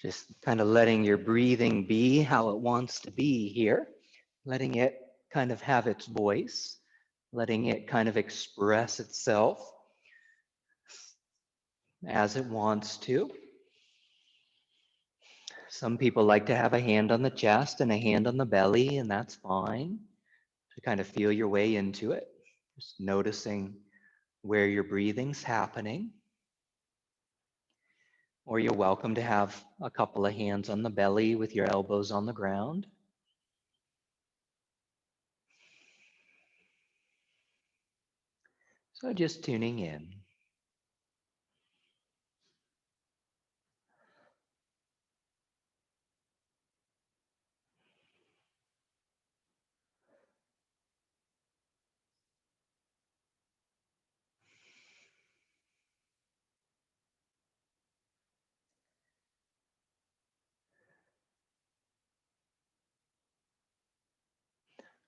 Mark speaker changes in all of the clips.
Speaker 1: Just kind of letting your breathing be how it wants to be here, letting it kind of have its voice, letting it kind of express itself as it wants to. Some people like to have a hand on the chest and a hand on the belly, and that's fine. To kind of feel your way into it, just noticing where your breathing's happening. Or you're welcome to have a couple of hands on the belly with your elbows on the ground. So just tuning in.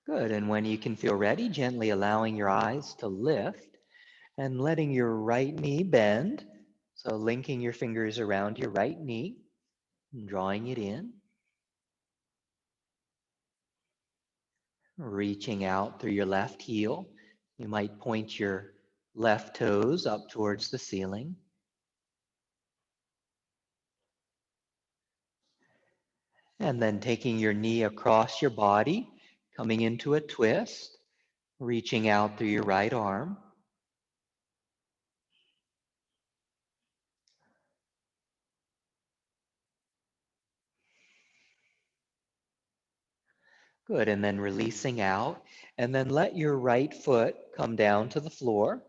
Speaker 1: Good, and when you can feel ready, gently allowing your eyes to lift and letting your right knee bend. So linking your fingers around your right knee, and drawing it in, reaching out through your left heel. You might point your left toes up towards the ceiling. And then taking your knee across your body, coming into a twist, reaching out through your right arm. Good, and then releasing out, and then let your right foot come down to the floor.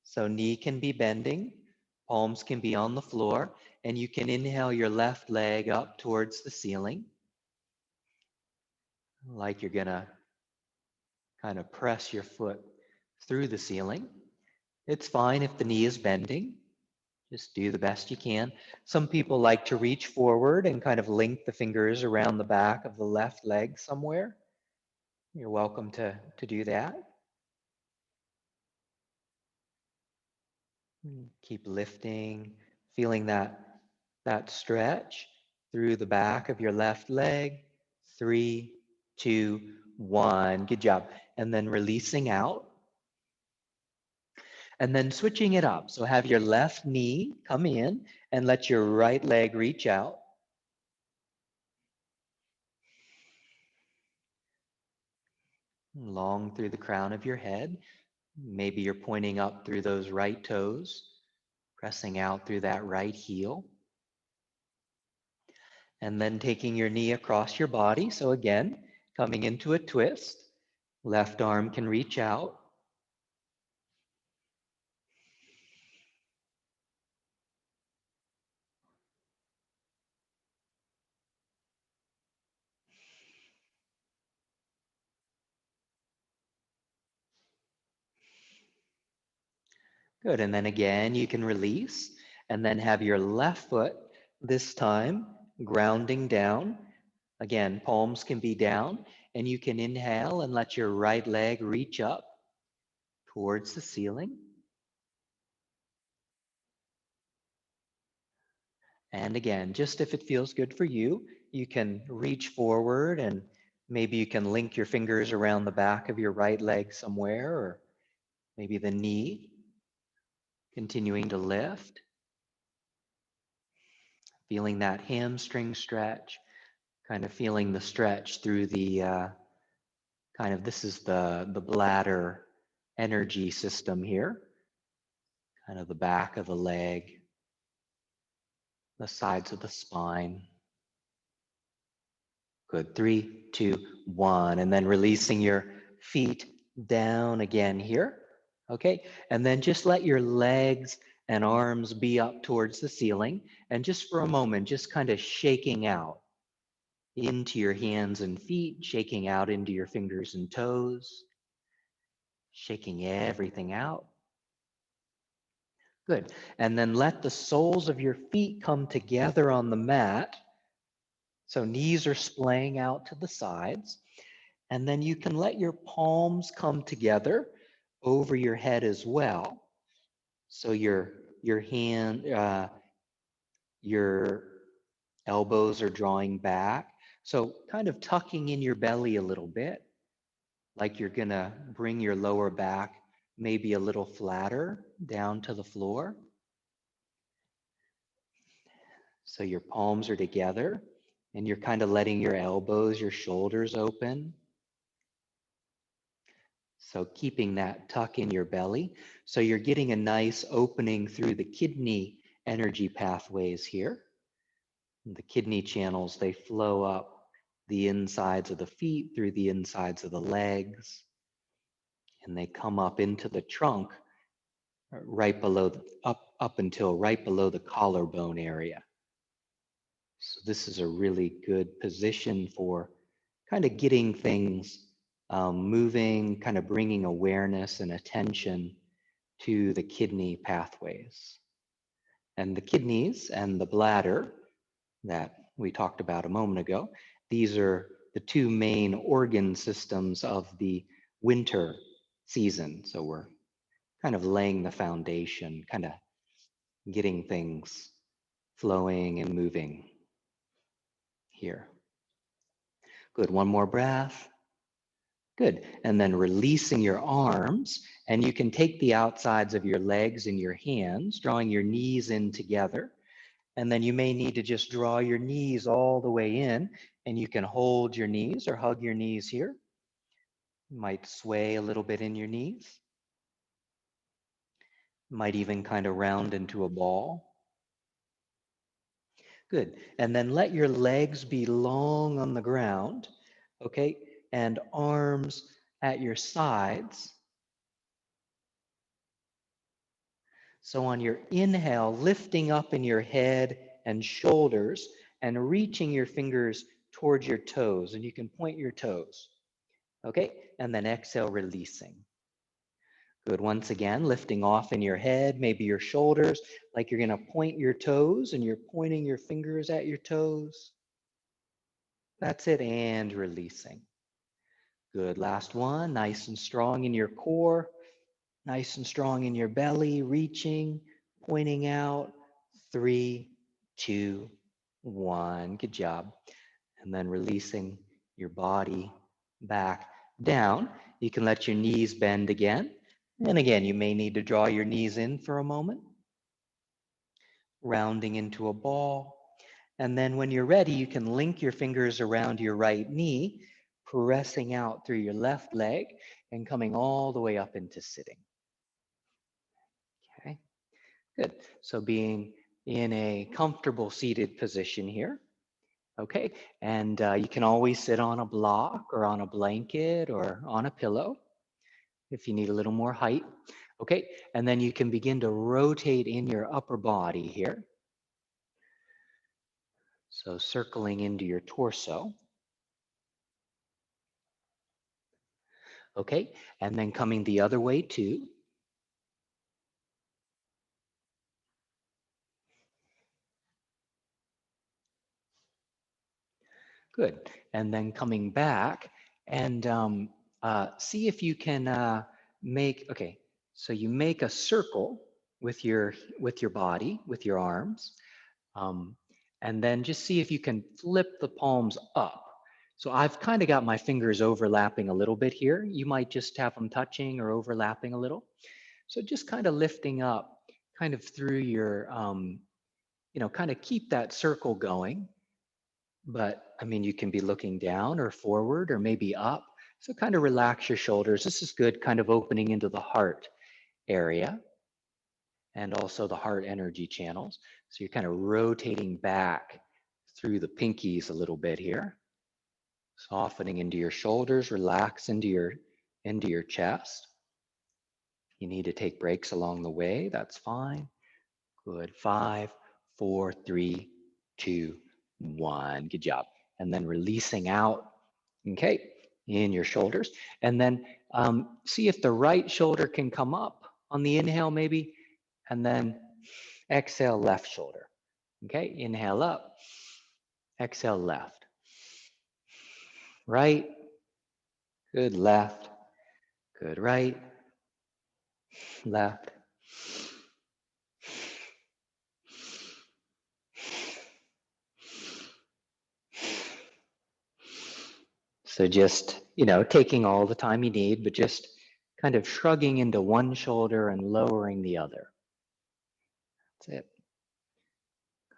Speaker 1: So knee can be bending, palms can be on the floor, and you can inhale your left leg up towards the ceiling, like you're gonna kind of press your foot through the ceiling. It's fine if the knee is bending. Just do the best you can. Some people like to reach forward and kind of link the fingers around the back of the left leg somewhere. You're welcome to do that. Keep lifting, feeling that stretch through the back of your left leg. 3, 2, 1. Good job. And then releasing out. And then switching it up. So have your left knee come in and let your right leg reach out. Long through the crown of your head. Maybe you're pointing up through those right toes, pressing out through that right heel. And then taking your knee across your body. So again, coming into a twist. Left arm can reach out. Good. And then again, you can release and then have your left foot this time grounding down. Again, palms can be down, and you can inhale and let your right leg reach up towards the ceiling. And again, just if it feels good for you, you can reach forward and maybe you can link your fingers around the back of your right leg somewhere, or maybe the knee, continuing to lift, feeling that hamstring stretch, kind of feeling the stretch through the this is the bladder energy system here, kind of the back of the leg, the sides of the spine. Good. 3, 2, 1. And then releasing your feet down again here. Okay. And then just let your legs and arms be up towards the ceiling. And just for a moment, just kind of shaking out into your hands and feet, shaking out into your fingers and toes, shaking everything out. Good. And then let the soles of your feet come together on the mat. So knees are splaying out to the sides. And then you can let your palms come together over your head as well. So your hand, your Elbows are drawing back. So kind of tucking in your belly a little bit, like you're gonna bring your lower back maybe a little flatter down to the floor. So your palms are together and you're kind of letting your elbows, your shoulders open. So keeping that tuck in your belly. So you're getting a nice opening through the kidney energy pathways here. The kidney channels, they flow up the insides of the feet through the insides of the legs, and they come up into the trunk right below, up until right below the collarbone area. So this is a really good position for kind of getting things moving, kind of bringing awareness and attention to the kidney pathways. And the kidneys and the bladder that we talked about a moment ago, these are the two main organ systems of the winter season. So we're kind of laying the foundation, kind of getting things flowing and moving here. Good, one more breath. Good, and then releasing your arms, and you can take the outsides of your legs in your hands, drawing your knees in together, and then you may need to just draw your knees all the way in, and you can hold your knees or hug your knees here. You might sway a little bit in your knees. Might even kind of round into a ball. Good, and then let your legs be long on the ground, okay? And arms at your sides. So on your inhale, lifting up in your head and shoulders and reaching your fingers towards your toes, and you can point your toes, okay? And then exhale, releasing. Good, once again, lifting off in your head, maybe your shoulders, like you're gonna point your toes and you're pointing your fingers at your toes. That's it, and releasing. Good, last one, nice and strong in your core, nice and strong in your belly, reaching, pointing out. 3, 2, 1. Good job. And then releasing your body back down. You can let your knees bend again. And again, you may need to draw your knees in for a moment, rounding into a ball. And then when you're ready, you can link your fingers around your right knee, pressing out through your left leg and coming all the way up into sitting. Okay, good. So being in a comfortable seated position here. Okay, and you can always sit on a block or on a blanket or on a pillow if you need a little more height. Okay, and then you can begin to rotate in your upper body here. So circling into your torso. Okay, and then coming the other way too. Good, and then coming back and see if you can okay, so you make a circle with your body, with your arms, and then just see if you can flip the palms up. So I've kind of got my fingers overlapping a little bit here. You might just have them touching or overlapping a little. So just kind of lifting up, kind of through your, kind of keep that circle going. But I mean, you can be looking down or forward or maybe up. So kind of relax your shoulders. This is good, kind of opening into the heart area and also the heart energy channels. So you're kind of rotating back through the pinkies a little bit here. Softening into your shoulders, relax into your chest. You need to take breaks along the way, that's fine. Good, 5, 4, 3, 2, 1. Good job. And then releasing out, okay, in your shoulders. And then see if the right shoulder can come up on the inhale maybe, and then exhale, left shoulder. Okay, inhale up, exhale, left. Right, good, left, good, right, left. So just, taking all the time you need, but just kind of shrugging into one shoulder and lowering the other. That's it.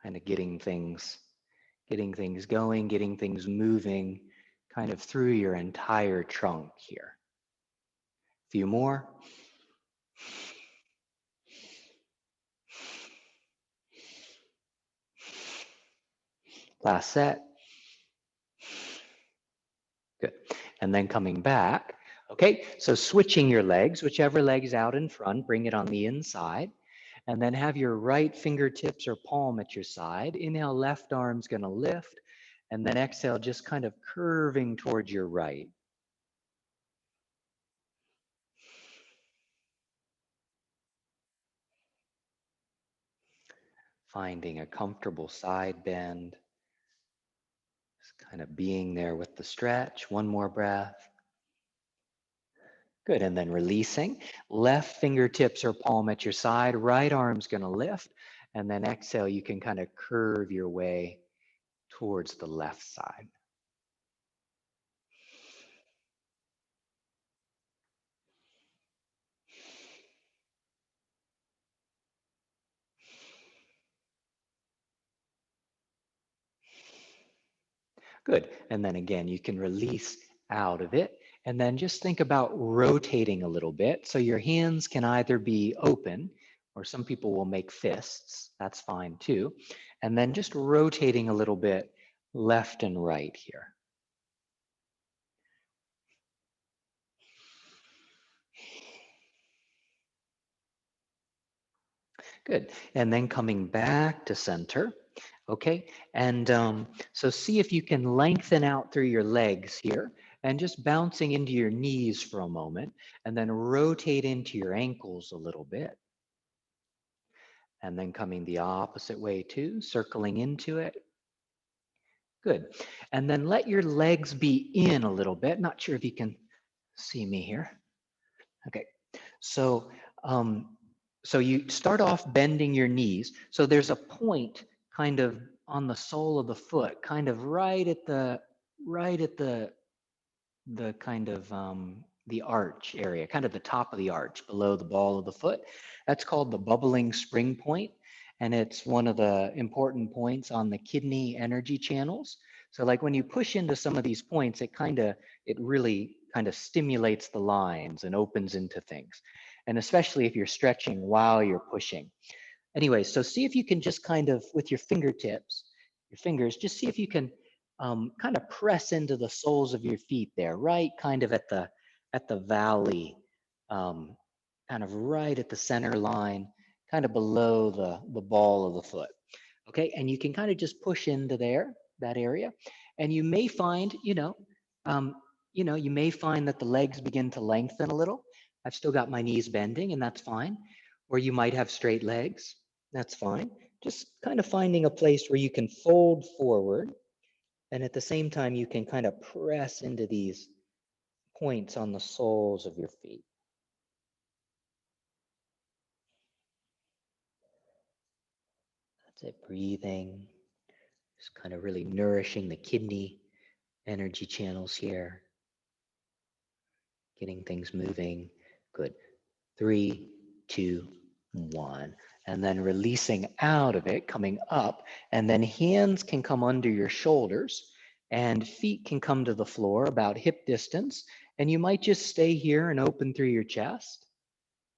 Speaker 1: Kind of getting things going, getting things moving kind of through your entire trunk here. A few more. Last set. Good. And then coming back. Okay, so switching your legs, whichever leg's out in front, bring it on the inside. And then have your right fingertips or palm at your side. Inhale, left arm's gonna lift. And then exhale, just kind of curving towards your right. Finding a comfortable side bend. Just kind of being there with the stretch. One more breath. Good, and then releasing. Left fingertips or palm at your side. Right arm's gonna lift. And then exhale, you can kind of curve your way towards the left side. Good. And then again, you can release out of it. And then just think about rotating a little bit. So your hands can either be open, or some people will make fists. That's fine too. And then just rotating a little bit left and right here. Good. And then coming back to center. Okay. And so see if you can lengthen out through your legs here and just bouncing into your knees for a moment and then rotate into your ankles a little bit. And then coming the opposite way too, circling into it. Good. And then let your legs be in a little bit. Not sure if you can see me here. Okay. So, so you start off bending your knees. So there's a point kind of on the sole of the foot, kind of right at the kind of the arch area, kind of the top of the arch below the ball of the foot. That's called the bubbling spring point, and it's one of the important points on the kidney energy channels. So like when you push into some of these points, it really kind of stimulates the lines and opens into things. And especially if you're stretching while you're pushing. Anyway, so see if you can just kind of, with your fingertips, your fingers, just see if you can kind of press into the soles of your feet there, right kind of at the valley, kind of right at the center line, kind of below the ball of the foot. Okay, and you can kind of just push into there, that area, and you may find, you may find that the legs begin to lengthen a little. I've still got my knees bending, and that's fine. Or you might have straight legs. That's fine. Just kind of finding a place where you can fold forward, and at the same time, you can kind of press into these points on the soles of your feet. That's it, breathing, just kind of really nourishing the kidney energy channels here, getting things moving. Good. 3, 2, 1. And then releasing out of it, coming up, and then hands can come under your shoulders and feet can come to the floor about hip distance. And you might just stay here and open through your chest.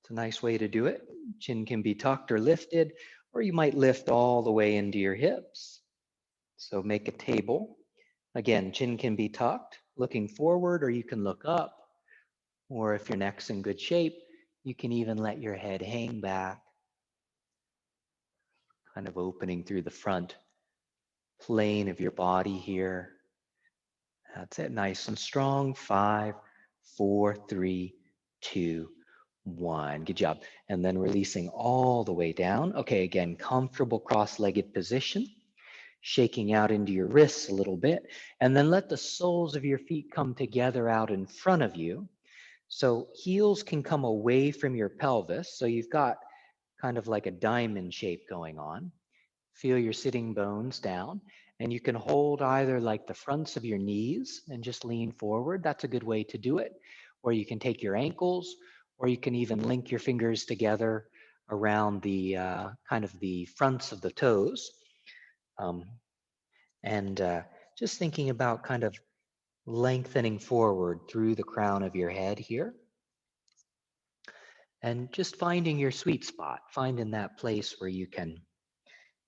Speaker 1: It's a nice way to do it. Chin can be tucked or lifted, or you might lift all the way into your hips. So make a table. Again, chin can be tucked, looking forward, or you can look up. Or if your neck's in good shape, you can even let your head hang back, kind of opening through the front plane of your body here. That's it, nice and strong. 5, 4, 3, 2, 1. Good job. And then releasing all the way down. Okay, again, comfortable cross-legged position. Shaking out into your wrists a little bit. And then let the soles of your feet come together out in front of you. So heels can come away from your pelvis. So you've got kind of like a diamond shape going on. Feel your sitting bones down, and you can hold either like the fronts of your knees and just lean forward. That's a good way to do it. Or you can take your ankles, or you can even link your fingers together around the kind of the fronts of the toes. Um, and just thinking about kind of lengthening forward through the crown of your head here. And just finding your sweet spot, finding that place where you can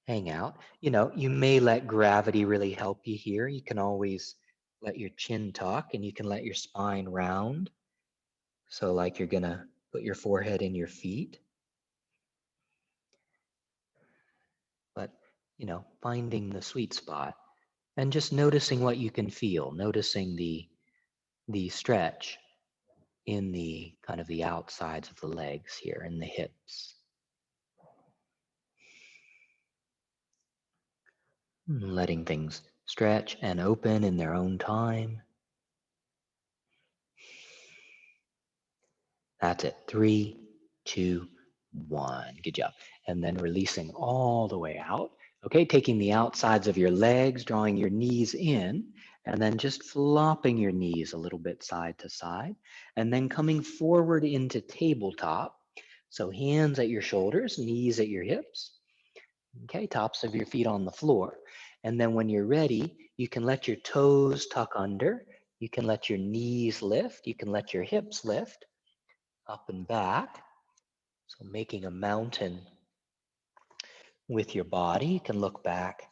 Speaker 1: hang out. You know, you may let gravity really help you here. You can always let your chin tuck and you can let your spine round. So like you're gonna put your forehead in your feet, but you know, finding the sweet spot and just noticing what you can feel, noticing the stretch in the kind of the outsides of the legs here and the hips. Letting things stretch and open in their own time. That's it. 3, 2, 1. Good job. And then releasing all the way out. Okay, taking the outsides of your legs, drawing your knees in, and then just flopping your knees a little bit side to side, and then coming forward into tabletop. So hands at your shoulders, knees at your hips. Okay, tops of your feet on the floor. And then when you're ready, you can let your toes tuck under. You can let your knees lift. You can let your hips lift up and back. So making a mountain with your body. You can look back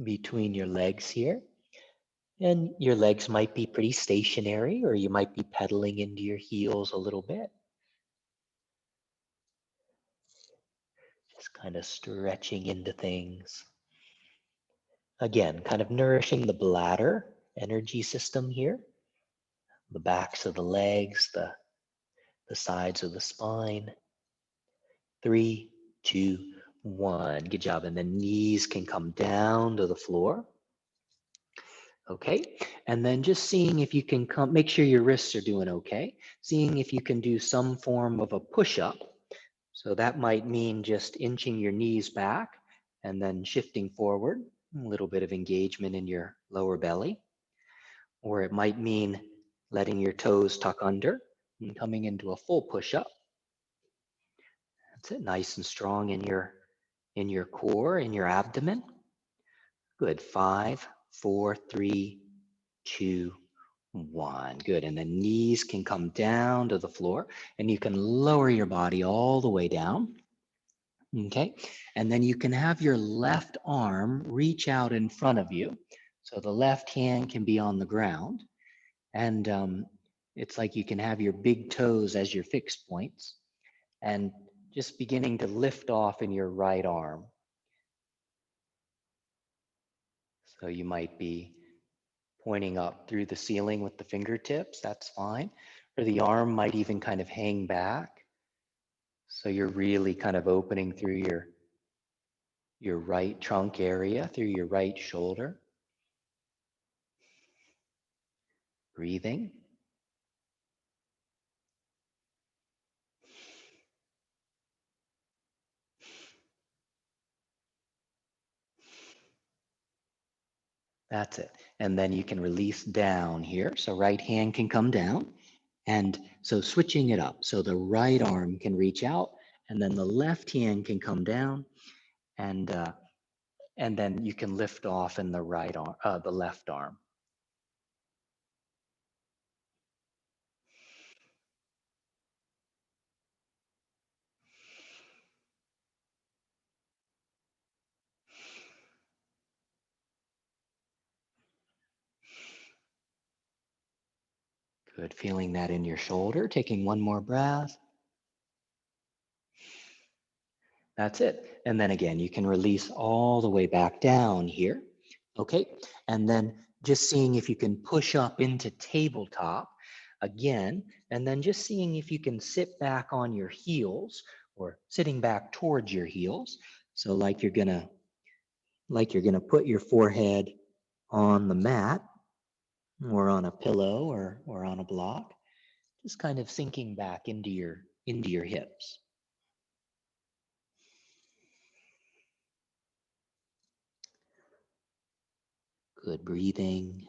Speaker 1: between your legs here. And your legs might be pretty stationary, or you might be pedaling into your heels a little bit. Just kind of stretching into things. Again, kind of nourishing the bladder energy system here. The backs of the legs, the sides of the spine. 3, 2, 1. Good job. And the knees can come down to the floor. Okay, and then just seeing if you can come, make sure your wrists are doing okay. Seeing if you can do some form of a push-up. So that might mean just inching your knees back and then shifting forward, a little bit of engagement in your lower belly. Or it might mean letting your toes tuck under and coming into a full push-up. That's it, nice and strong in your core, in your abdomen. Good. 5, 4, 3, 2, 1. Good. And the knees can come down to the floor and you can lower your body all the way down. Okay. And then you can have your left arm reach out in front of you. So the left hand can be on the ground. And it's like you can have your big toes as your fixed points and just beginning to lift off in your right arm. So you might be pointing up through the ceiling with the fingertips, that's fine. Or the arm might even kind of hang back. So you're really kind of opening through your right trunk area, through your right shoulder. Breathing. That's it. And then you can release down here. So right hand can come down. And so switching it up. So the right arm can reach out and then the left hand can come down and then you can lift off in the right arm, the left arm. Good. Feeling that in your shoulder. Taking one more breath. That's it. And then again, you can release all the way back down here. Okay. And then just seeing if you can push up into tabletop again, and then just seeing if you can sit back on your heels or sitting back towards your heels. So like you're gonna put your forehead on the mat or on a pillow or on a block, just kind of sinking back into your hips. Good breathing,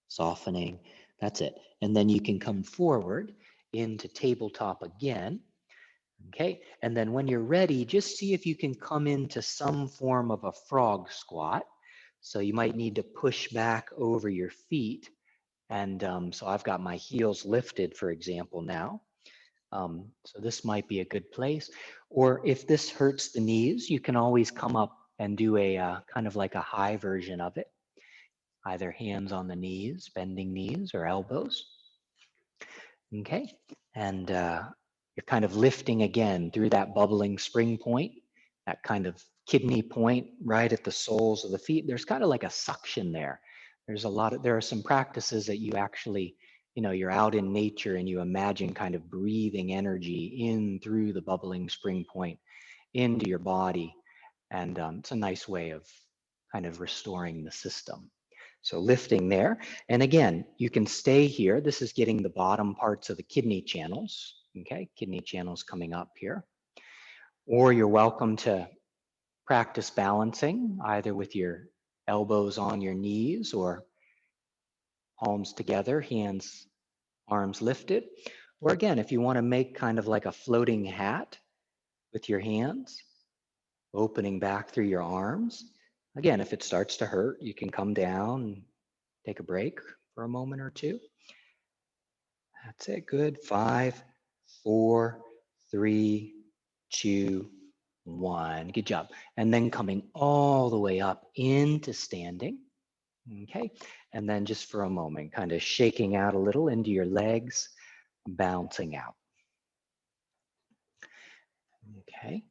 Speaker 1: softening. That's it. And then you can come forward into tabletop again. Okay, and then when you're ready, just see if you can come into some form of a frog squat. So you might need to push back over your feet. And so I've got my heels lifted, for example, now. So this might be a good place. Or if this hurts the knees, you can always come up and do a kind of like a high version of it. Either hands on the knees, bending knees or elbows. Okay, and you're kind of lifting again through that bubbling spring point, that kind of kidney point right at the soles of the feet. There's kind of like a suction there. There are some practices that you actually, you're out in nature and you imagine kind of breathing energy in through the bubbling spring point into your body. And it's a nice way of kind of restoring the system. So lifting there. And again, you can stay here. This is getting the bottom parts of the kidney channels. Okay, kidney channels coming up here. Or you're welcome to practice balancing either with your elbows on your knees or palms together, hands, arms lifted. Or again, if you want to make kind of like a floating hat with your hands, opening back through your arms. Again, if it starts to hurt, you can come down and take a break for a moment or two. That's it. Good. 5, 4, 3, 2, 1. Good job. And then coming all the way up into standing. Okay. And then just for a moment, kind of shaking out a little into your legs, bouncing out. Okay.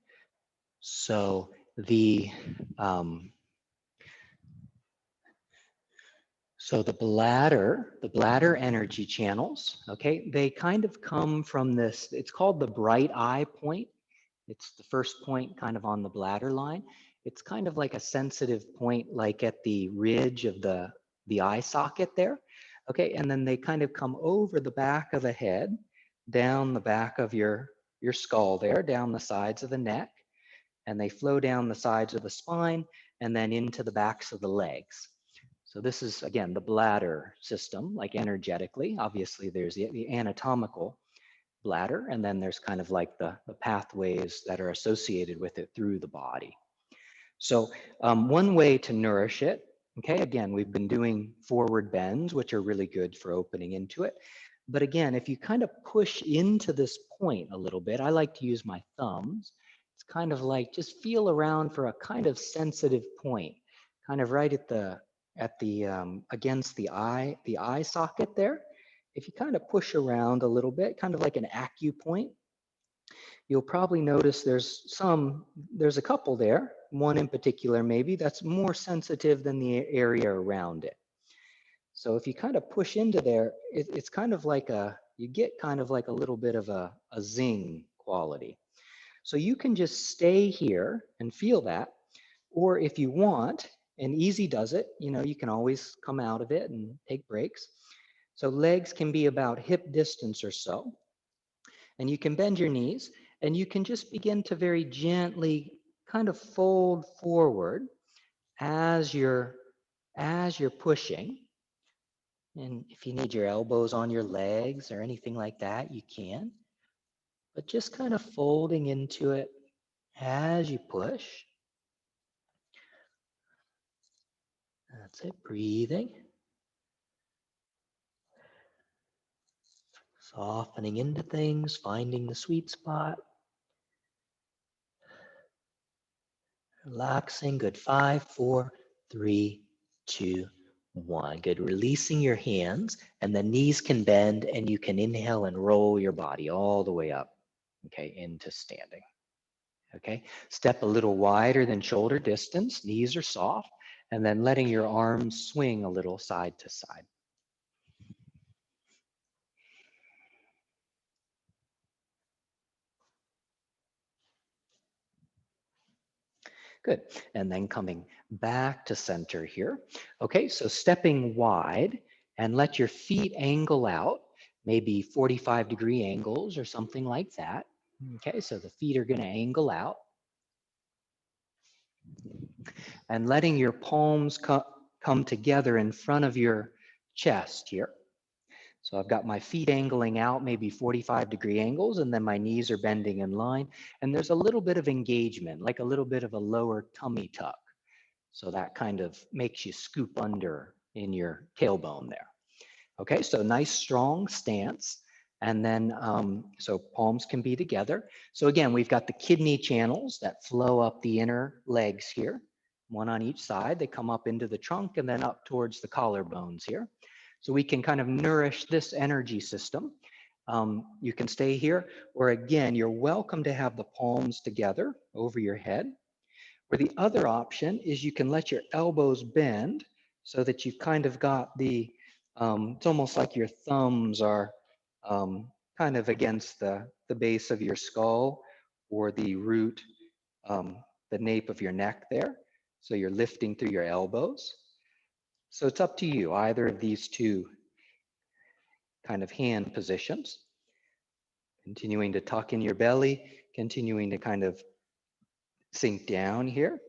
Speaker 1: So the bladder energy channels, okay, they kind of come from this, it's called the bright eye point. It's the first point kind of on the bladder line. It's kind of like a sensitive point, like at the ridge of the eye socket there. Okay, and then they kind of come over the back of the head, down the back of your skull there, down the sides of the neck, and they flow down the sides of the spine and then into the backs of the legs. So this is, again, the bladder system, like energetically. Obviously, there's the anatomical bladder, and then there's kind of like the pathways that are associated with it through the body. So one way to nourish it, okay, again, we've been doing forward bends, which are really good for opening into it. But again, if you kind of push into this point a little bit, I like to use my thumbs. It's kind of like just feel around for a kind of sensitive point, kind of right at the against the eye socket there. If you kind of push around a little bit, kind of like an acupoint, you'll probably notice there's a couple there, one in particular maybe, that's more sensitive than the area around it. So if you kind of push into there, it's kind of like you get kind of like a little bit of a zing quality. So you can just stay here and feel that, or if you want, and easy does it, you can always come out of it and take breaks. So legs can be about hip distance or so. And you can bend your knees and you can just begin to very gently kind of fold forward as you're pushing. And if you need your elbows on your legs or anything like that, you can. But just kind of folding into it as you push. That's it, breathing. Softening into things, finding the sweet spot. Relaxing, good. 5, 4, 3, 2, 1. Good. Releasing your hands, and the knees can bend, and you can inhale and roll your body all the way up, okay, into standing. Okay, step a little wider than shoulder distance, knees are soft, and then letting your arms swing a little side to side. Good. And then coming back to center here. Okay, so stepping wide and let your feet angle out, maybe 45-degree angles or something like that. Okay, so the feet are going to angle out. and letting your palms come together in front of your chest here. So I've got my feet angling out, maybe 45-degree angles, and then my knees are bending in line. And there's a little bit of engagement, like a little bit of a lower tummy tuck. So that kind of makes you scoop under in your tailbone there. Okay, so nice strong stance. And then, so palms can be together. So again, we've got the kidney channels that flow up the inner legs here, one on each side. They come up into the trunk and then up towards the collarbones here. So we can kind of nourish this energy system. You can stay here, or again, you're welcome to have the palms together over your head. Or the other option is you can let your elbows bend so that you've kind of got the, it's almost like your thumbs are kind of against the base of your skull or the root, the nape of your neck there. So you're lifting through your elbows. So it's up to you, either of these two kind of hand positions. Continuing to tuck in your belly, continuing to kind of sink down here.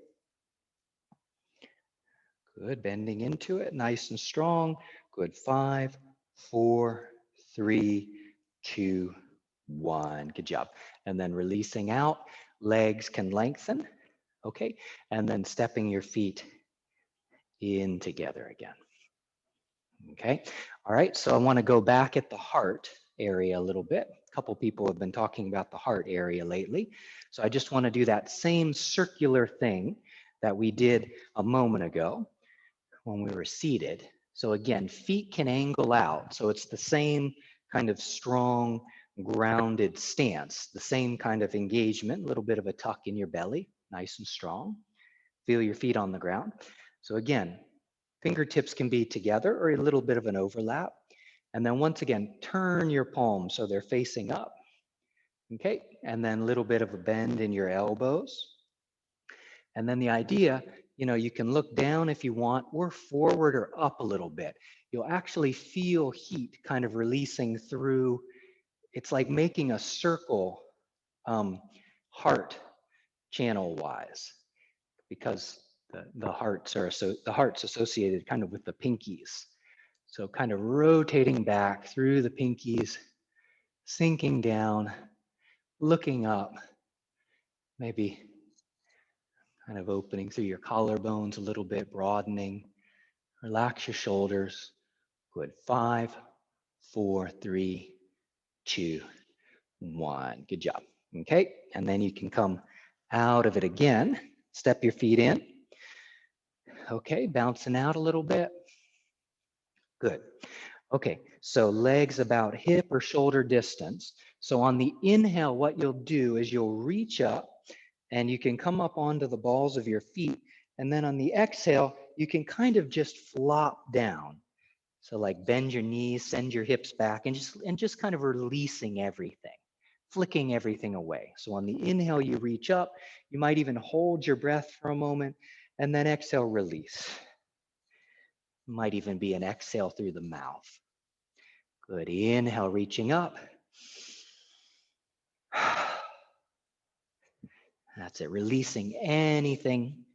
Speaker 1: Good, bending into it, nice and strong. Good, 5, 4, 3, 2, 1. Good job. And then releasing out, legs can lengthen, okay? And then stepping your feet in together again. Okay, all right, so I want to go back at the heart area a little bit. A couple people have been talking about the heart area lately. So I just want to do that same circular thing that we did a moment ago when we were seated. So again, feet can angle out. So it's the same kind of strong, grounded stance, the same kind of engagement, a little bit of a tuck in your belly, nice and strong. Feel your feet on the ground. So again, fingertips can be together or a little bit of an overlap. And then once again, turn your palms so they're facing up. Okay, and then a little bit of a bend in your elbows. And then the idea, you can look down if you want, or forward or up a little bit. You'll actually feel heat kind of releasing through. It's like making a circle heart channel wise, because the heart's associated kind of with the pinkies. So kind of rotating back through the pinkies, sinking down, looking up, maybe kind of opening through your collarbones a little bit, broadening. Relax your shoulders. Good. 5, 4, 3, 2, 1. Good job. Okay. And then you can come out of it again. Step your feet in. Okay. Bouncing out a little bit. Good. Okay. So legs about hip or shoulder distance. So on the inhale, what you'll do is you'll reach up and you can come up onto the balls of your feet. And then on the exhale, you can kind of just flop down. So like bend your knees, send your hips back, and just kind of releasing everything, flicking everything away. So on the inhale, you reach up. You might even hold your breath for a moment, and then exhale, release. Might even be an exhale through the mouth. Good. Inhale, reaching up. That's it. Releasing anything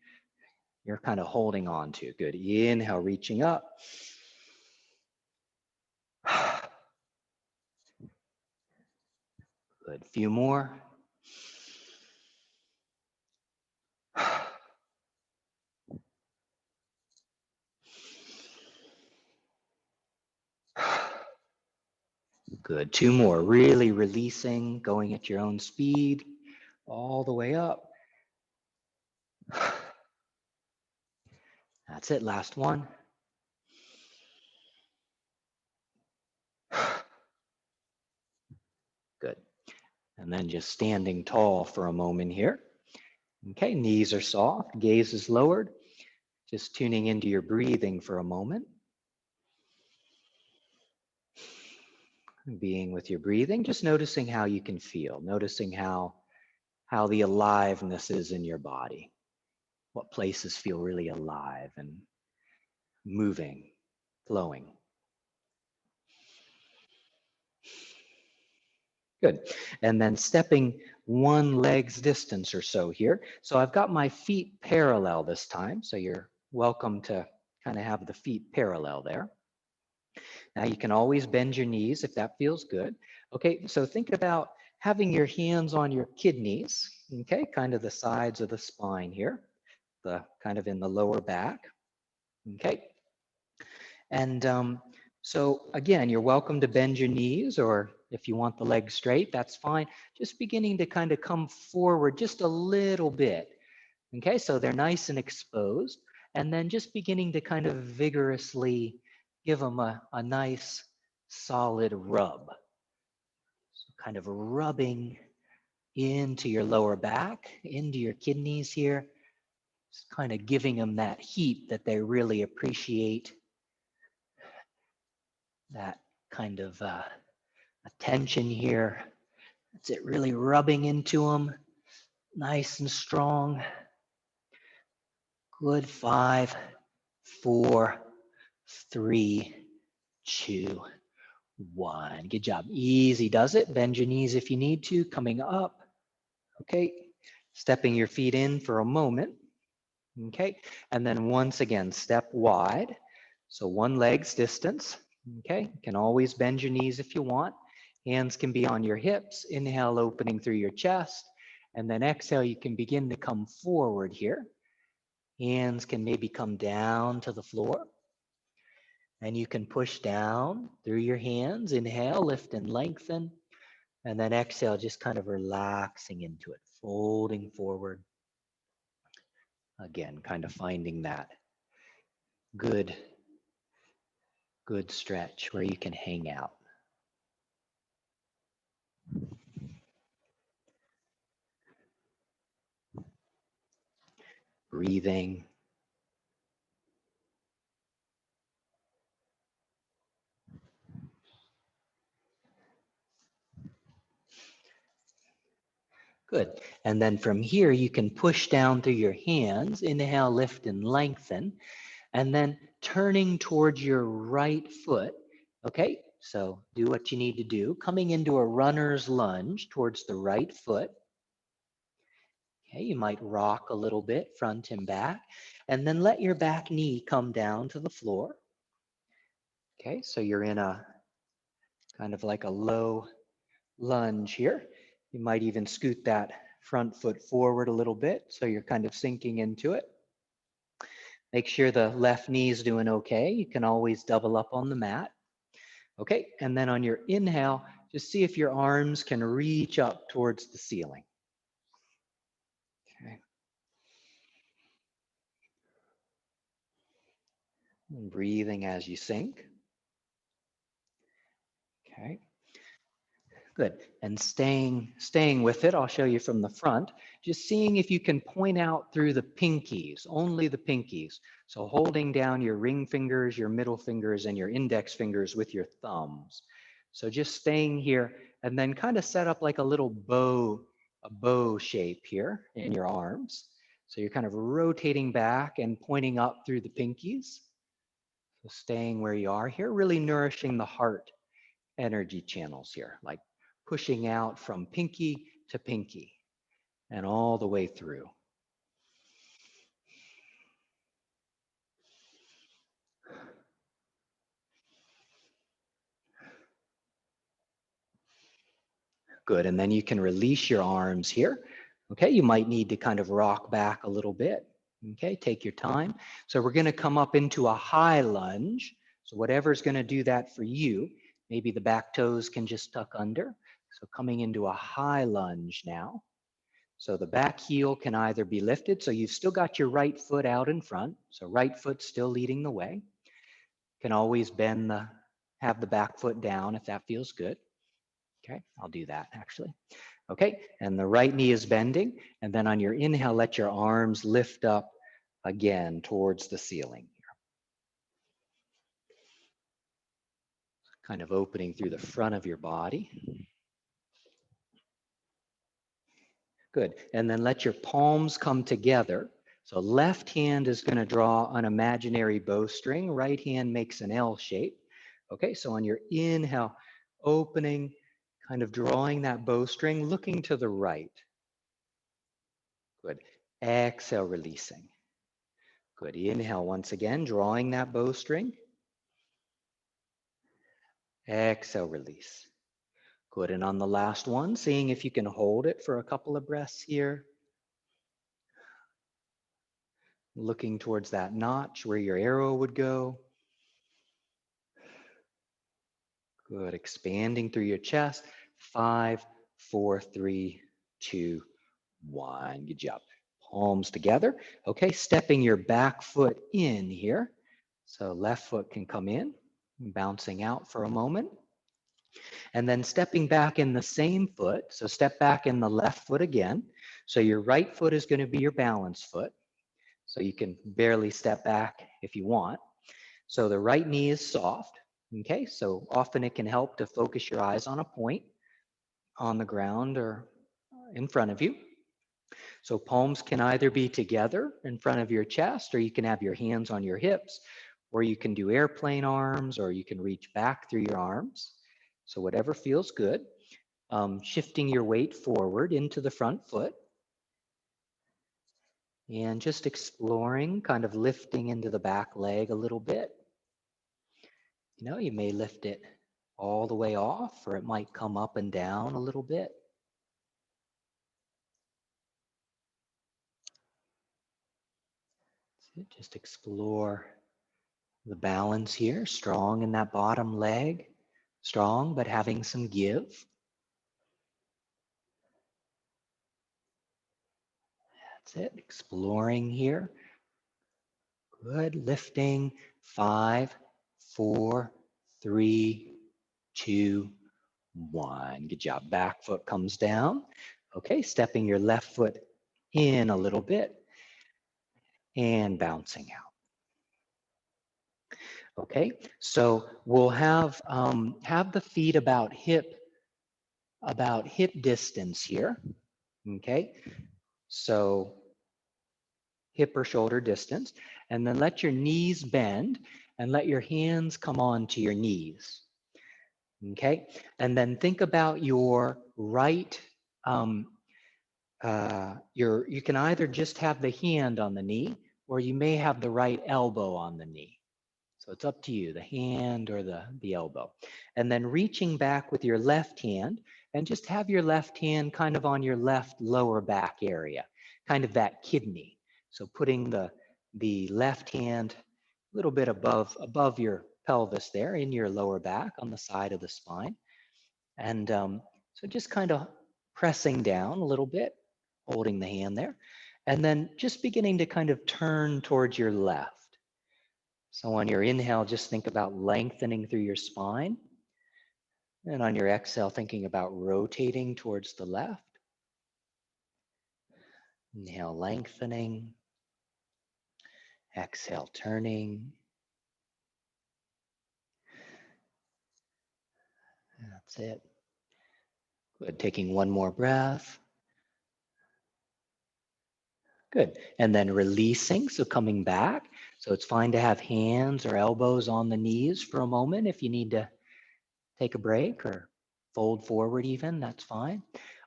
Speaker 1: you're kind of holding on to. Good. Inhale, reaching up. Good. Few more. Good. 2 more. Really releasing, going at your own speed, all the way up. That's it. Last one. Good. And then just standing tall for a moment here. Okay, knees are soft, gaze is lowered. Just tuning into your breathing for a moment. Being with your breathing, just noticing how you can feel, noticing how the aliveness is in your body. What places feel really alive and moving, flowing. Good. And then stepping one leg's distance or so here. So I've got my feet parallel this time. So you're welcome to kind of have the feet parallel there. Now you can always bend your knees if that feels good. Okay, so think about having your hands on your kidneys, okay, kind of the sides of the spine here, the kind of in the lower back, okay? And so again, you're welcome to bend your knees, or if you want the legs straight, that's fine. Just beginning to kind of come forward just a little bit. Okay, so they're nice and exposed. And then just beginning to kind of vigorously give them a nice solid rub. So kind of rubbing into your lower back, into your kidneys here. Just kind of giving them that heat that they really appreciate. That kind of attention here. That's it, really rubbing into them, nice and strong. Good. 5, 4, 3, 2, 1. Good job. Easy does it. Bend your knees if you need to, coming up. Okay. Stepping your feet in for a moment. Okay. And then once again, step wide. So one leg's distance. Okay. You can always bend your knees if you want. Hands can be on your hips. Inhale, opening through your chest. And then exhale, you can begin to come forward here. Hands can maybe come down to the floor. And you can push down through your hands. Inhale, lift and lengthen. And then exhale, just kind of relaxing into it, folding forward. Again, kind of finding that good stretch where you can hang out. Breathing. Good. And then from here, you can push down through your hands. Inhale, lift and lengthen. And then turning towards your right foot. Okay, so do what you need to do. Coming into a runner's lunge towards the right foot. Okay, you might rock a little bit, front and back. And then let your back knee come down to the floor. Okay, so you're in a kind of like a low lunge here. You might even scoot that front foot forward a little bit, so you're kind of sinking into it. Make sure the left knee is doing okay. You can always double up on the mat. Okay, and then on your inhale, just see if your arms can reach up towards the ceiling. Okay. And breathing as you sink. Okay. Good. And staying with it, I'll show you from the front, just seeing if you can point out through the pinkies, only the pinkies. So holding down your ring fingers, your middle fingers, and your index fingers with your thumbs. So just staying here, and then kind of set up like a little bow, a bow shape here in your arms. So you're kind of rotating back and pointing up through the pinkies. So staying where you are here, really nourishing the heart energy channels here, like pushing out from pinky to pinky and all the way through. Good, and then you can release your arms here. Okay, you might need to kind of rock back a little bit. Okay, take your time. So we're gonna come up into a high lunge. So whatever's gonna do that for you, maybe the back toes can just tuck under. So coming into a high lunge now. So the back heel can either be lifted, so you've still got your right foot out in front, so right foot still leading the way. Can always have the back foot down if that feels good. Okay, I'll do that actually. Okay, and the right knee is bending, and then on your inhale, let your arms lift up again towards the ceiling. Kind of opening through the front of your body. Good, and then let your palms come together. So left hand is going to draw an imaginary bowstring. Right hand makes an L shape. Okay, so on your inhale, opening, Kind of drawing that bowstring, looking to the right. Good. Exhale, releasing. Good. Inhale once again, drawing that bowstring. Exhale, release. Good. And on the last one, seeing if you can hold it for a couple of breaths here. Looking towards that notch where your arrow would go. Good. Expanding through your chest. 5, 4, 3, 2, 1. Good job. Palms together. Okay, stepping your back foot in here. So left foot can come in, bouncing out for a moment. And then stepping back in the same foot. So step back in the left foot again. So your right foot is going to be your balance foot. So you can barely step back if you want. So the right knee is soft. Okay, so often it can help to focus your eyes on a point on the ground or in front of you. So palms can either be together in front of your chest, or you can have your hands on your hips, or you can do airplane arms, or you can reach back through your arms. So whatever feels good. Shifting your weight forward into the front foot. And just exploring, kind of lifting into the back leg a little bit. You know, you may lift it all the way off, or it might come up and down a little bit. Just explore the balance here, strong in that bottom leg, strong, but having some give. That's it, exploring here. Good, lifting, 5, 4, 3, 2, 1. Good job, back foot comes down. Okay, stepping your left foot in a little bit and bouncing out. Okay, so we'll have the feet about hip distance here. Okay, so hip or shoulder distance, and then let your knees bend and let your hands come onto your knees. Okay, and then think about your right. You can either just have the hand on the knee, or you may have the right elbow on the knee. So it's up to you, the hand or the elbow. And then reaching back with your left hand, and just have your left hand kind of on your left lower back area, kind of that kidney. So putting the left hand a little bit above your pelvis there in your lower back on the side of the spine. And so just kind of pressing down a little bit, holding the hand there, and then just beginning to kind of turn towards your left. So on your inhale, just think about lengthening through your spine. And on your exhale, thinking about rotating towards the left. Inhale, lengthening. Exhale, turning. That's it. Good. Taking one more breath. Good. And then releasing, so coming back. So it's fine to have hands or elbows on the knees for a moment if you need to take a break or fold forward even, that's fine.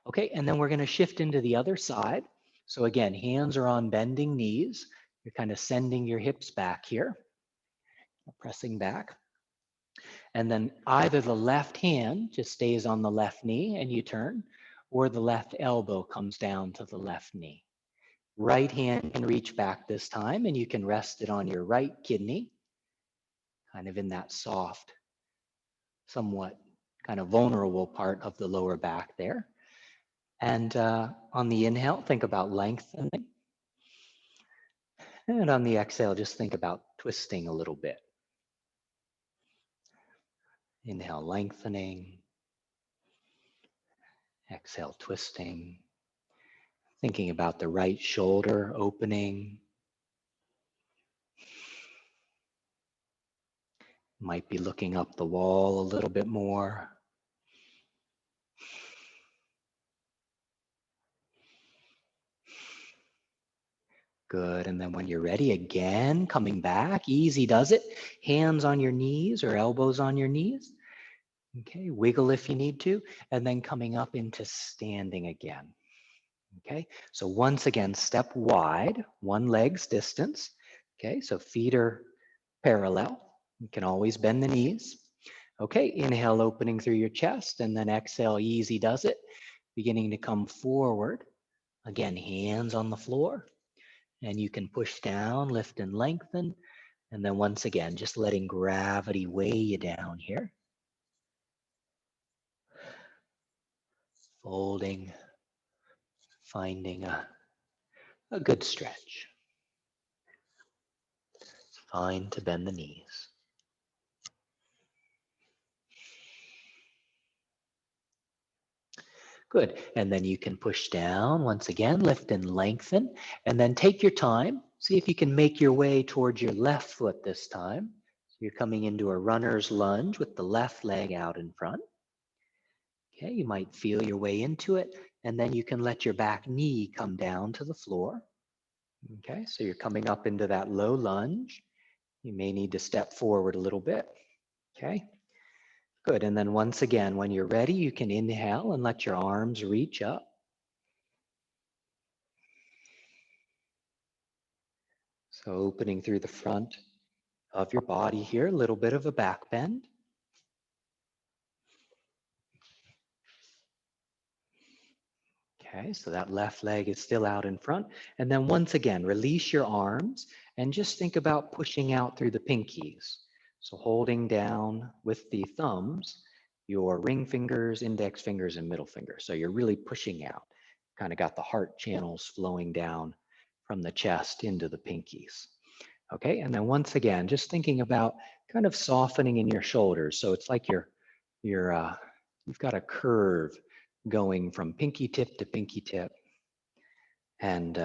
Speaker 1: Okay, and then we're going to shift into the other side. So again, hands are on bending knees. You're kind of sending your hips back here, pressing back. And then either the left hand just stays on the left knee and you turn, or the left elbow comes down to the left knee. Right hand can reach back this time, and you can rest it on your right kidney, kind of in that soft, somewhat kind of vulnerable part of the lower back there. And on the inhale, think about lengthening. And on the exhale, just think about twisting a little bit. Inhale, lengthening. Exhale, twisting. Thinking about the right shoulder opening. Might be looking up the wall a little bit more. Good, and then when you're ready, again, coming back, easy does it. Hands on your knees or elbows on your knees. Okay, wiggle if you need to, and then coming up into standing again. Okay, so once again, step wide, one leg's distance. Okay, so feet are parallel. You can always bend the knees. Okay, inhale, opening through your chest, and then exhale, easy does it. Beginning to come forward. Again, hands on the floor, and you can push down, lift and lengthen. And then once again, just letting gravity weigh you down here. Folding, finding a good stretch. It's fine to bend the knees. Good. And then you can push down once again, lift and lengthen, and then take your time. See if you can make your way towards your left foot this time. So you're coming into a runner's lunge with the left leg out in front. Okay, you might feel your way into it, and then you can let your back knee come down to the floor. Okay, so you're coming up into that low lunge. You may need to step forward a little bit. Okay, good. And then once again, when you're ready, you can inhale and let your arms reach up. So opening through the front of your body here, a little bit of a back bend. Okay, so that left leg is still out in front. And then once again, release your arms and just think about pushing out through the pinkies. So holding down with the thumbs, your ring fingers, index fingers, and middle finger. So you're really pushing out. Kind of got the heart channels flowing down from the chest into the pinkies. Okay, and then once again, just thinking about kind of softening in your shoulders. So it's like you've got a curve going from pinky tip to pinky tip, and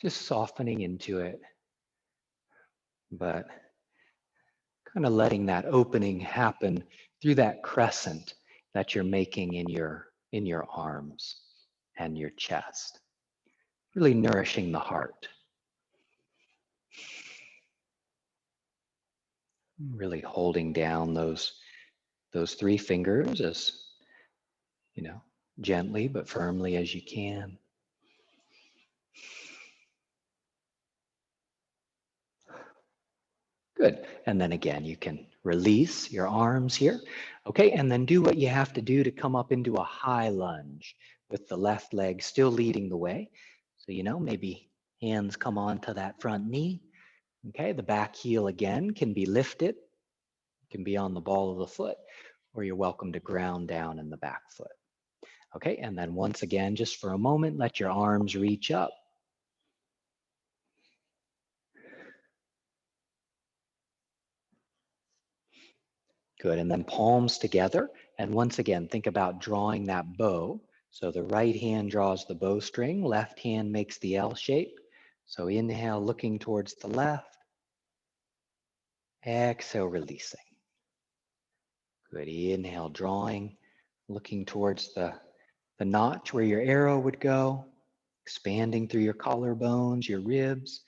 Speaker 1: just softening into it, but kind of letting that opening happen through that crescent that you're making in your arms and your chest, really nourishing the heart. Really holding down those three fingers as gently but firmly as you can. Good. And then again, you can release your arms here. Okay, and then do what you have to do to come up into a high lunge with the left leg still leading the way. So, maybe hands come onto that front knee. Okay, the back heel again can be lifted, can be on the ball of the foot, or you're welcome to ground down in the back foot. Okay, and then once again, just for a moment, let your arms reach up. Good, and then palms together. And once again, think about drawing that bow. So the right hand draws the bowstring, left hand makes the L shape. So inhale, looking towards the left. Exhale, releasing. Good, inhale, drawing, looking towards the notch where your arrow would go, expanding through your collarbones, your ribs.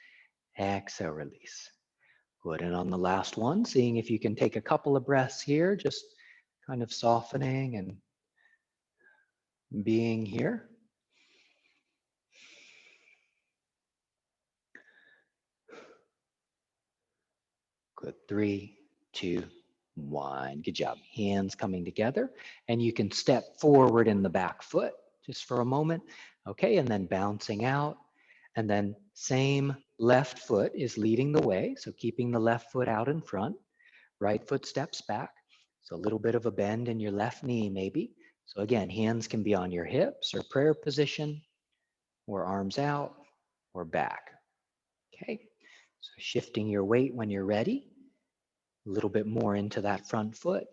Speaker 1: Exhale, release. Good, and on the last one, seeing if you can take a couple of breaths here, just kind of softening and being here. Good, 3, 2, 1. Good job. Hands coming together, and you can step forward in the back foot just for a moment. Okay, and then bouncing out, and then same left foot is leading the way. So keeping the left foot out in front, right foot steps back. So a little bit of a bend in your left knee maybe. So again, hands can be on your hips or prayer position, or arms out or back. Okay, so shifting your weight when you're ready, a little bit more into that front foot.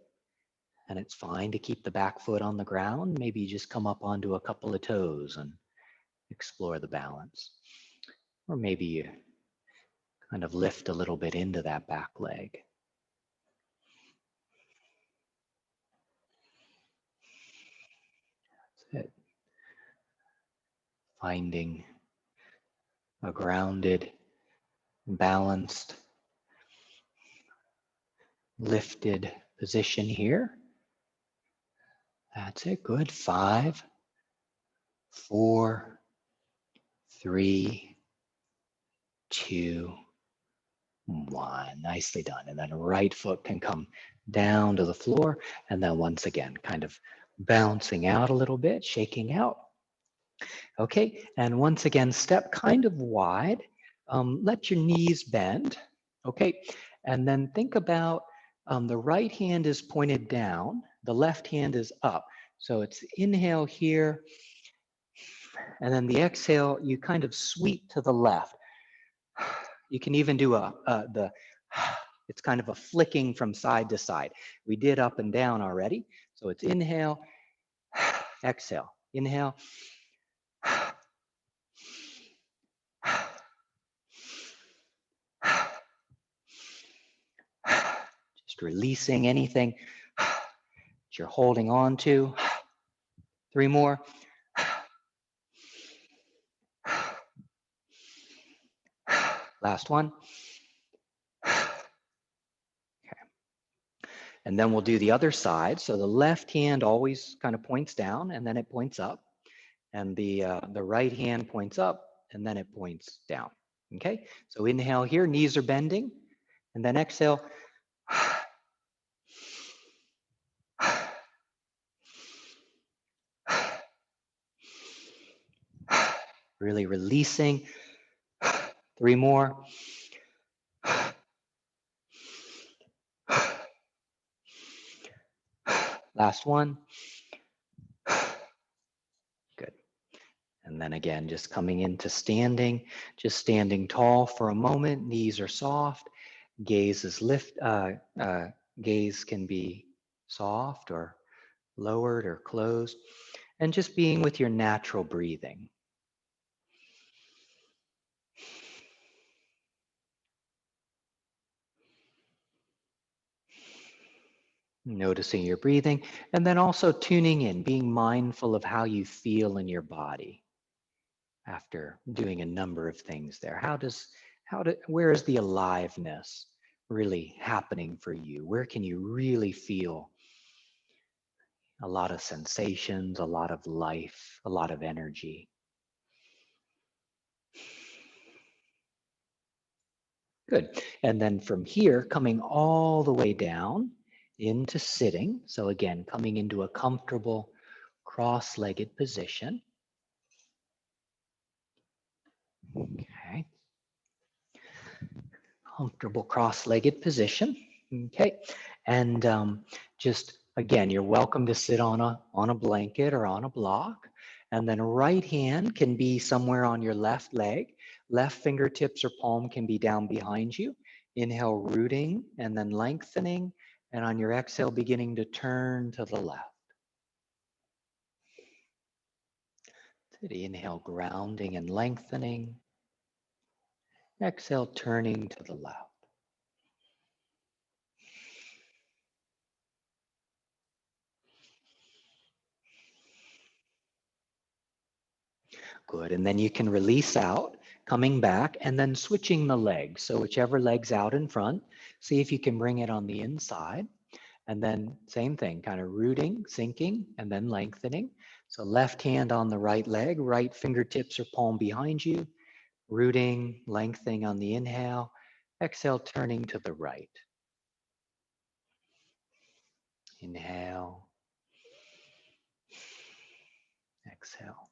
Speaker 1: And it's fine to keep the back foot on the ground. Maybe you just come up onto a couple of toes and explore the balance. Or maybe you kind of lift a little bit into that back leg. That's it. Finding a grounded, balanced, lifted position here. That's it. Good. 5, 4, 3, 2, 1. Nicely done. And then right foot can come down to the floor. And then once again, kind of bouncing out a little bit, shaking out. Okay. And once again, step kind of wide. Let your knees bend. Okay. And then think about the right hand is pointed down. The left hand is up. So it's inhale here. And then the exhale, you kind of sweep to the left. You can even do it's kind of a flicking from side to side. We did up and down already. So it's inhale, exhale, inhale, just releasing anything that you're holding on to. 3 more. Last one. Okay. And then we'll do the other side. So the left hand always kind of points down and then it points up. And the right hand points up and then it points down. Okay, so inhale here, knees are bending, and then exhale. Really releasing. 3 more. Last one. Good. And then again, just coming into standing, just standing tall for a moment. Knees are soft. Gaze is gaze can be soft or lowered or closed. And just being with your natural breathing. Noticing your breathing, and then also tuning in, being mindful of how you feel in your body after doing a number of things there. Where is the aliveness really happening for you? Where can you really feel a lot of sensations, a lot of life, a lot of energy? Good. And then from here, coming all the way down into sitting. So again, coming into a comfortable cross-legged position. Okay. Comfortable cross-legged position. Okay. And just again, you're welcome to sit on a blanket or on a block. And then right hand can be somewhere on your left leg. Left fingertips or palm can be down behind you. Inhale, rooting and then lengthening. And on your exhale, beginning to turn to the left. Inhale, grounding and lengthening. Exhale, turning to the left. Good, and then you can release out, coming back, and then switching the legs. So whichever leg's out in front, see if you can bring it on the inside. And then same thing, kind of rooting, sinking, and then lengthening. So left hand on the right leg, right fingertips or palm behind you, rooting, lengthening on the inhale. Exhale, turning to the right. Inhale. Exhale.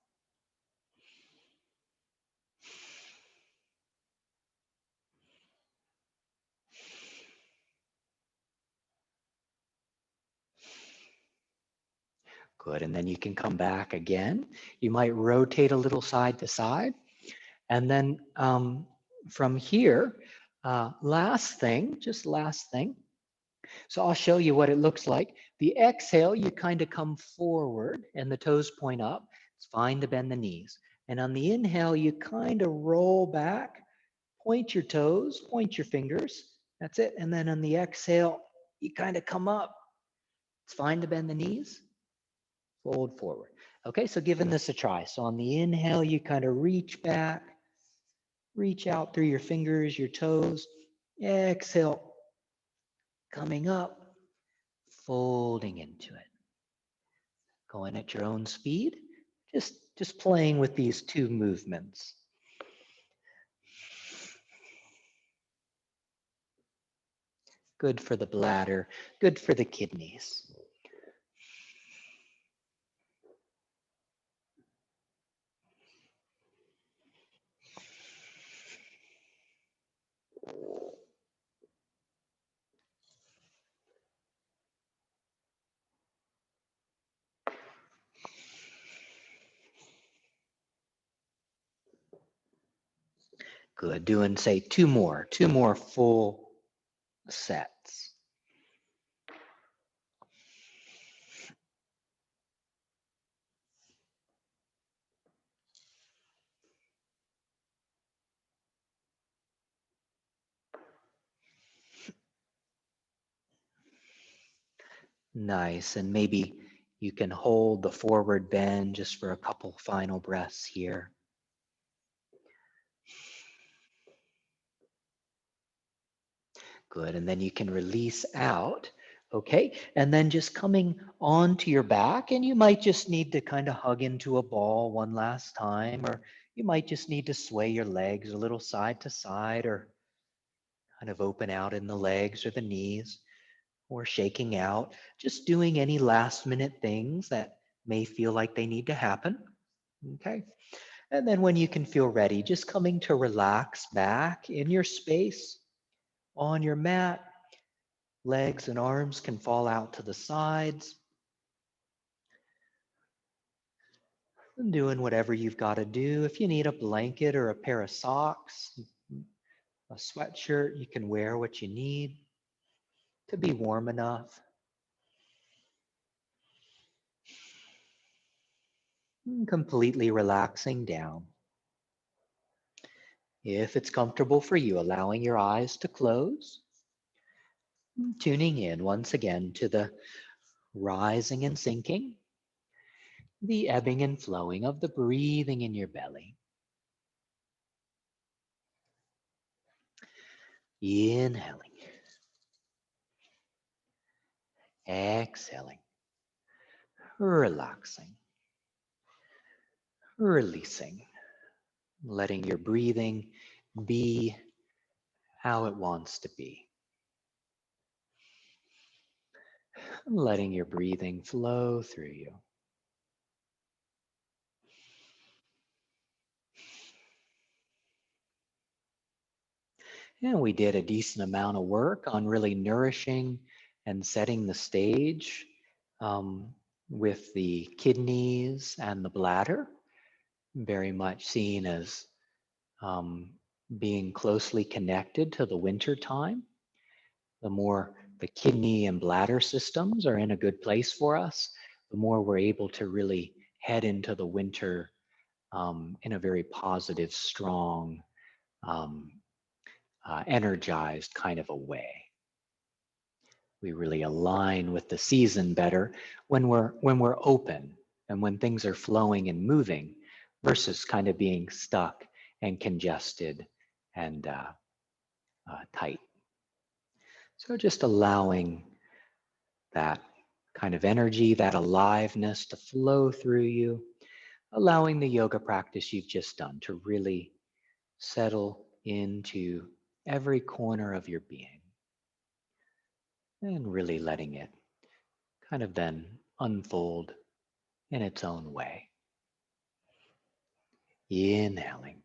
Speaker 1: Good, and then you can come back again. You might rotate a little side to side. And then from here, last thing. So I'll show you what it looks like. The exhale, you kind of come forward and the toes point up. It's fine to bend the knees. And on the inhale, you kind of roll back, point your toes, point your fingers. That's it. And then on the exhale, you kind of come up. It's fine to bend the knees, fold forward. Okay, so giving this a try. So on the inhale, you kind of reach back, reach out through your fingers, your toes. Exhale, coming up, folding into it. Going at your own speed, just playing with these two movements. Good for the bladder, good for the kidneys. Good. Doing, say, two more full sets. Nice. And maybe you can hold the forward bend just for a couple final breaths here. Good. And then you can release out. Okay. And then just coming onto your back, and you might just need to kind of hug into a ball one last time, or you might just need to sway your legs a little side to side, or kind of open out in the legs or the knees, or shaking out, just doing any last minute things that may feel like they need to happen. Okay. And then when you can feel ready, just coming to relax back in your space on your mat. Legs and arms can fall out to the sides. And doing whatever you've got to do. If you need a blanket or a pair of socks, a sweatshirt, you can wear what you need to be warm enough. And completely relaxing down. If it's comfortable for you, allowing your eyes to close. Tuning in once again to the rising and sinking, the ebbing and flowing of the breathing in your belly. Inhaling, exhaling, relaxing, releasing, letting your breathing be how it wants to be. Letting your breathing flow through you. And we did a decent amount of work on really nourishing and setting the stage um, with the kidneys and the bladder, very much seen as um, being closely connected to the winter time. The more the kidney and bladder systems are in a good place for us, the more we're able to really head into the winter in a very positive, strong, um, energized kind of a way. We really align with the season better when we're open and when things are flowing and moving versus kind of being stuck and congested and tight. So just allowing that kind of energy, that aliveness to flow through you, allowing the yoga practice you've just done to really settle into every corner of your being and really letting it kind of then unfold in its own way. Inhaling,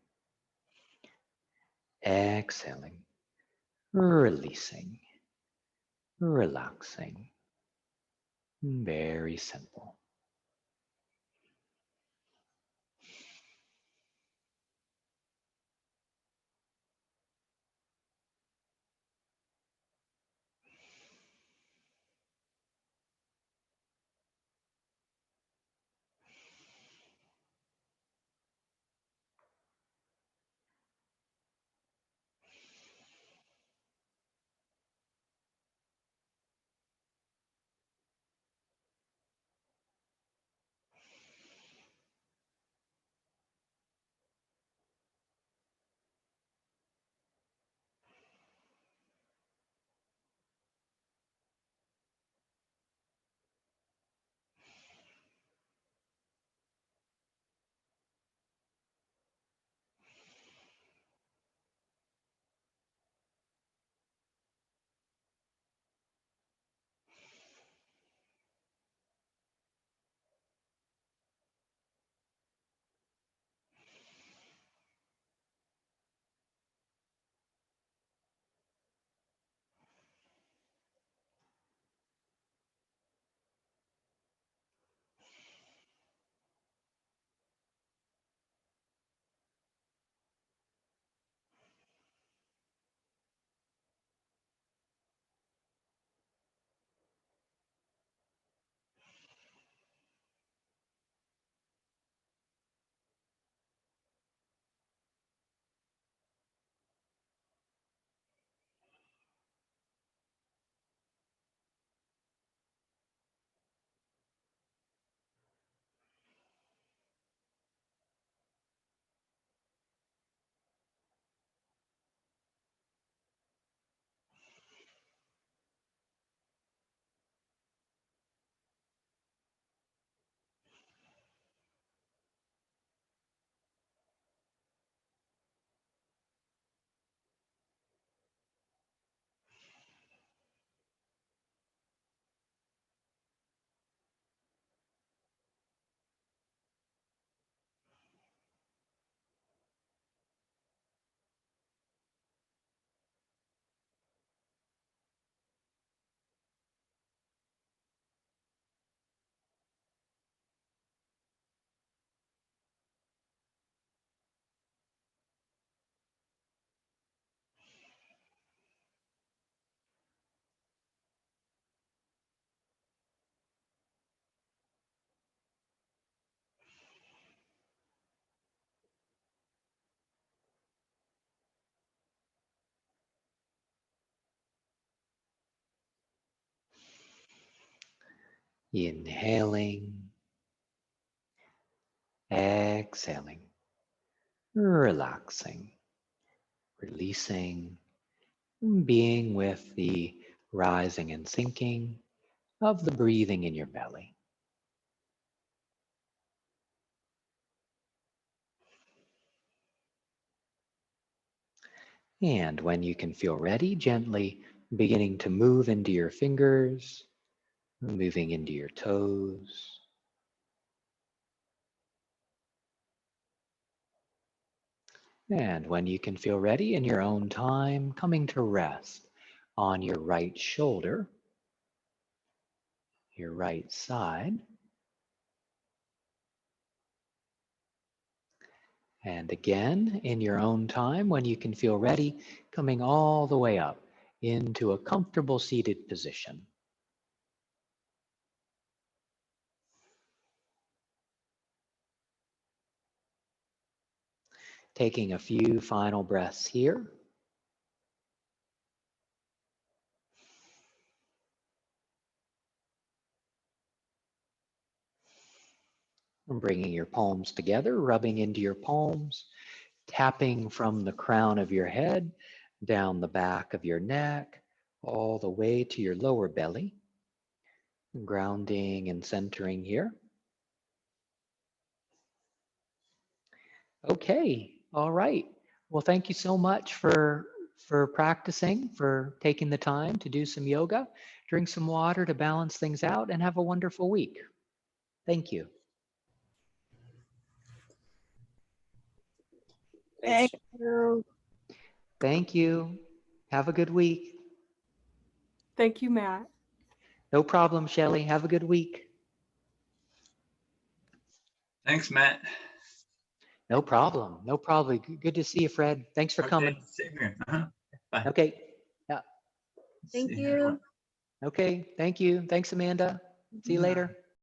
Speaker 1: exhaling, releasing, relaxing. Very simple. Inhaling, exhaling, relaxing, releasing, being with the rising and sinking of the breathing in your belly. And when you can feel ready, gently beginning to move into your fingers, moving into your toes. And when you can feel ready in your own time, coming to rest on your right shoulder, your right side. And again, in your own time, when you can feel ready, coming all the way up into a comfortable seated position. Taking a few final breaths here. And bringing your palms together, rubbing into your palms, tapping from the crown of your head, down the back of your neck, all the way to your lower belly. Grounding and centering here. Okay, all right. Well, thank you so much for practicing, for taking the time to do some yoga. Drink some water to balance things out, and have a wonderful week. Thank you.
Speaker 2: Thanks.
Speaker 3: Thank you.
Speaker 1: Thank you. Have a good week.
Speaker 2: Thank you, Matt.
Speaker 1: No problem, Shelley. Have a good week.
Speaker 4: Thanks, Matt.
Speaker 1: No problem. No problem. Good to see you, Fred. Thanks for coming.
Speaker 4: Okay, same here. Bye.
Speaker 1: Okay. Yeah.
Speaker 3: Thank
Speaker 4: See
Speaker 3: you.
Speaker 1: Okay. Thank you. Thanks, Amanda. See you
Speaker 4: Yeah.
Speaker 1: later.